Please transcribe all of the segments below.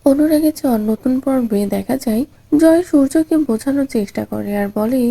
অনুরাগের ছোঁয়া নতুন পর্বে দেখা যায় জয় সূর্যকে বোঝানোর চেষ্টা করে আর বলে,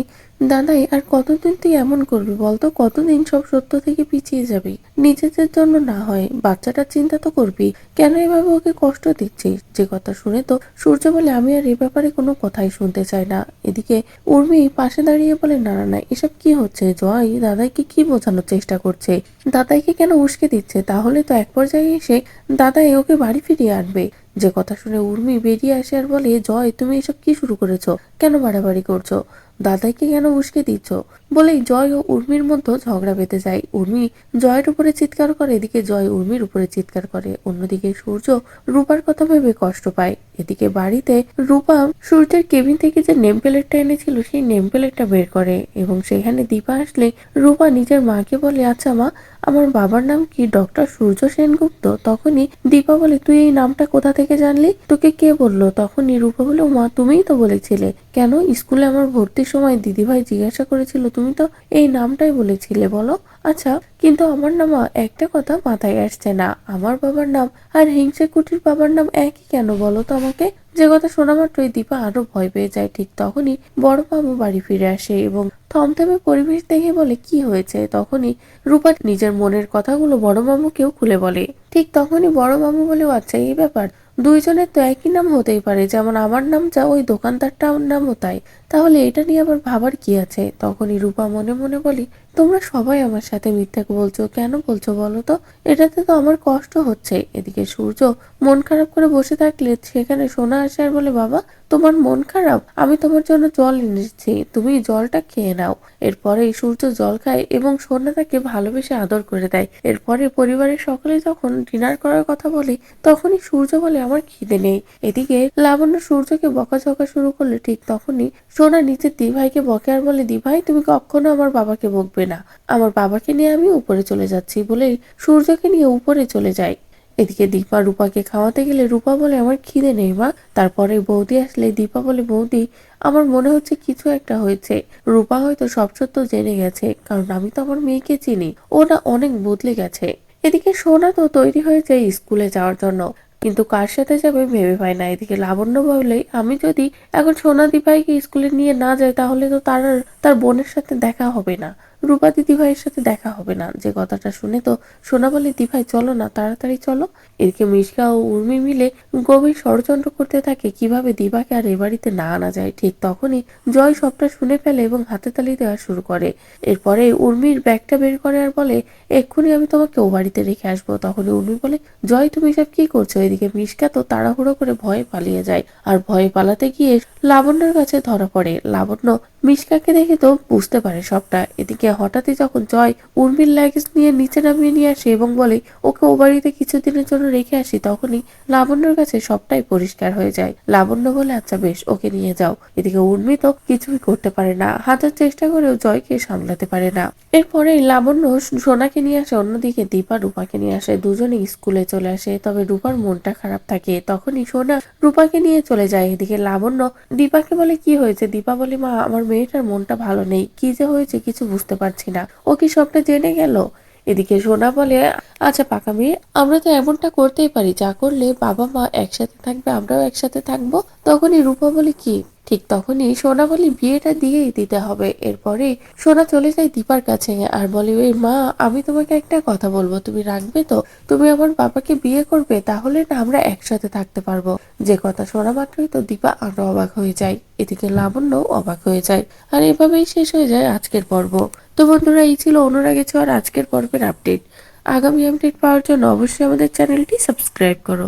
দাদাই আর কতদিন তুই এমন করবি বলতো, কতদিন সব সত্য থেকে পিছিয়ে যাবি? নিজেদের জন্য না হয় বাচ্চাটার চিন্তা তো করবি, কেন এভাবে ওকে কষ্ট দিচ্ছিস? যে কথা শুনে তো সূর্য বলে, আমি আর এ ব্যাপারে কোনো কথাই শুনতে চাই না। এদিকে উর্মি পাশে দাঁড়িয়ে বলে, না না না, এসব কি হচ্ছে? জয় দাদাইকে কি বোঝানোর চেষ্টা করছে? দাদাইকে কেন উস্কে দিচ্ছে? তাহলে তো এক পর্যায়ে এসে দাদাই ওকে বাড়ি ফিরিয়ে আনবে। যে কথা শুনে উর্মি বেরিয়ে আসে আর বলে, জয় তুমি এসব কি শুরু করেছো? কেন বাড়াবাড়ি করছো? দাদাইকে কেন উস্কে দিচ্ছ? বলেই জয় ও উর্মির মধ্যে ঝগড়া বেঁধে যায়। উর্মি জয়ের উপরে চিৎকার করে, এদিকে জয় উর্মির উপরে চিৎকার করে। অন্যদিকে সূর্য রূপার কথা ভেবে কষ্ট পায়। এদিকে বাড়িতে রূপা সূর্যের কেবিন থেকে যে নেম প্লেটটা এনেছিল সেই নেম প্লেটটা বের করে এবং সেখানে দীপা আসলে রূপা নিজের মাকে বলে, আচ্ছা মা, আমার বাবার নাম কি ডক্টর সূর্য সেনগুপ্ত? তখনই দীপা বলে, তুই এই নামটা কোথা থেকে জানলি? তোকে কে বললো? তখনই রূপা বলে, ও মা, তুমিই তো বলেছিলে। কেন স্কুলে আমার ভর্তির সময় দিদিভাই জিজ্ঞাসা করেছিল, তুমি তো এই নামটাই বলেছিলে, বলো। আচ্ছা, কিন্তু আমার নাম একটা কথা মাথায় আসছে না, আমার বাবার নাম আর হিংসে কুটির বাবার নাম একই কেন বলো তো আমাকে? যে কথা শোনা মাত্রই দীপা আরো ভয় পেয়ে যায়। ঠিক তখনই বড় মামু বাড়ি ফিরে আসে এবং থমথমে পরিবেশ দেখে বলে, কি হয়েছে? তখনই রূপা নিজের মনের কথাগুলো বড় মামুকেও খুলে বলে। ঠিক তখনই বড় মামু বলে, আচ্ছা এই ব্যাপার, দুইজনের তো একই নাম হতেই পারে, যেমন আমার নাম যা ওই দোকানদারটার নামও তাই, তাহলে এটা নিয়ে আবার ভাবার কি আছে? তখনই রূপা মনে মনে বলি, তোমরা সবাই আমার সাথে মিথ্যা বলছো, কেন বলছো বলো তো? এটাতে তো আমার কষ্ট হচ্ছে। এদিকে সূর্য মন খারাপ করে বসে থাকলে সেখানে সোনা আসে আর বলে, বাবা তোমার মন খারাপ? আমি তোমার জন্য জল এনেছি, তুমি জলটা খেয়ে নাও। এরপরে সূর্য জল খায় এবং সোনা তাকে ভালোবেসে আদর করে দেয়। এরপরে পরিবারের সকলে যখন ডিনার করার কথা বলে তখনই সূর্য বলে, আমার খিদে নেই। এদিকে লাবণ্য সূর্যকে বকাঝকা শুরু করলে ঠিক তখনই সোনা নিচে দিভাইকে বকে আর বলে, দিভাই তুমি কখনো আমার বাবাকে বকবে না, আমার বাবাকে নিয়ে আমি উপরে চলে যাচ্ছি বলেই সূর্যকে নিয়ে উপরে চলে যায়। এদিকে দীপা রূপাকে খাওয়াতে গেলে রূপা বলে, আমার খিদে নেই মা। তারপরে বৌদি আসলে দীপা বলে, বৌদি আমার মনে হচ্ছে কিছু একটা হয়েছে, রূপা হয়তো সব সত্য জেনে গেছে, কারণ আমি তো আমার মেয়েকে চিনি, ও না অনেক বদলে গেছে। এদিকে সোনা তো তৈরি হয়ে যায় স্কুলে যাওয়ার জন্য, কিন্তু কার সাথে যাবে ভেবে পায় না। এদিকে লাবণ্য বলে, আমি যদি এখন সোনা দিভাইকে স্কুলে নিয়ে না যাই তাহলে তো তার বোনের সাথে দেখা হবে না, রূপা দিদিভাইয়ের সাথে দেখা হবে না। যে কথাটা শুনে তো সোনা বলে, দিভাই চলো না, তাড়াতাড়ি চলো। এদিকে মিশকা ও উর্মি মিলে গভীর ষড়যন্ত্র করতে থাকে কিভাবে দিভাকে আর এ বাড়িতে না আনা যায়। ঠিক তখনই জয় সবটা শুনে ফেলে এবং হাতে তালি দেওয়া শুরু করে। এরপরে উর্মির ব্যাগটা বের করে আর বলে, এক্ষুনি আমি তোমাকে ও বাড়িতে রেখে আসবো। তখন উর্মি বলে, জয় তুমি সব কি করছো? এদিকে মিশকা তো তাড়াহুড়ো করে ভয়ে পালিয়ে যায় আর ভয়ে পালাতে গিয়ে লাবণ্যর কাছে ধরা পড়ে। লাবণ্য মিশকাকে দেখে তো বুঝতে পারে সবটা। এদিকে হঠাৎই যখন জয় উর্মির লাগেজ নিয়ে নিচে নামিয়ে নিয়ে আসে এবং বলে, ওকে ও বাড়িতে কিছুদিনের জন্য রেখে আসি, তখনই লাবণ্যর কাছে সবটাই পরিষ্কার হয়ে যায়। লাবণ্য বলে, আচ্ছা বেশ, ওকে নিয়ে যাও। এদিকে উর্মি তো কিছুই করতে পারে না, হাজার চেষ্টা করেও জয়কে সামলাতে পারে না। এরপরে লাবণ্য সোনাকে নিয়ে আসে, অন্যদিকে দীপা রূপাকে নিয়ে আসে। দুজনে স্কুলে চলে আসে, তবে রূপার মনটা খারাপ থাকে। তখনই সোনা রূপাকে নিয়ে চলে যায়। এদিকে লাবণ্য দীপাকে বলে, কি হয়েছে? দীপা বলে, মা আমার মেয়েটার মনটা ভালো নেই, কি যে হয়েছে কিছু বুঝতে পারছি না, ও কি সবটা জেনে গেল? এদিকে সোনা বলে, আচ্ছা পাকা মেয়ে, আমরা তো এমনটা করতেই পারি, যা করলে বাবা মা একসাথে থাকবে, আমরাও একসাথে থাকবো। তখনই রূপা বলে, কি? ঠিক তখনই সোনা বলে, বিয়েটা দিয়েই দিতে হবে। এরপরে সোনা চলে যায় দীপার কাছে আর বলে, ওই মা, আমি তোমাকে একটা কথা বলবো, তুমি রাখবে তো? তুমি আমার বাবাকে বিয়ে করবে, তাহলে না আমরা একসাথে থাকতে পারবো। যে কথা শোনা মাত্রই তো দীপা আরো অবাক হয়ে যায়। এদিকে লাবণ্য অবাক হয়ে যায়। আর এভাবেই শেষ হয়ে যায় আজকের পর্ব। তো বন্ধুরা, এই ছিল অনুরাগের ছোঁয়ার আজকের পর্বের আপডেট। আগামী আপডেট পাওয়ার জন্য অবশ্যই আমাদের চ্যানেলটি সাবস্ক্রাইব করো।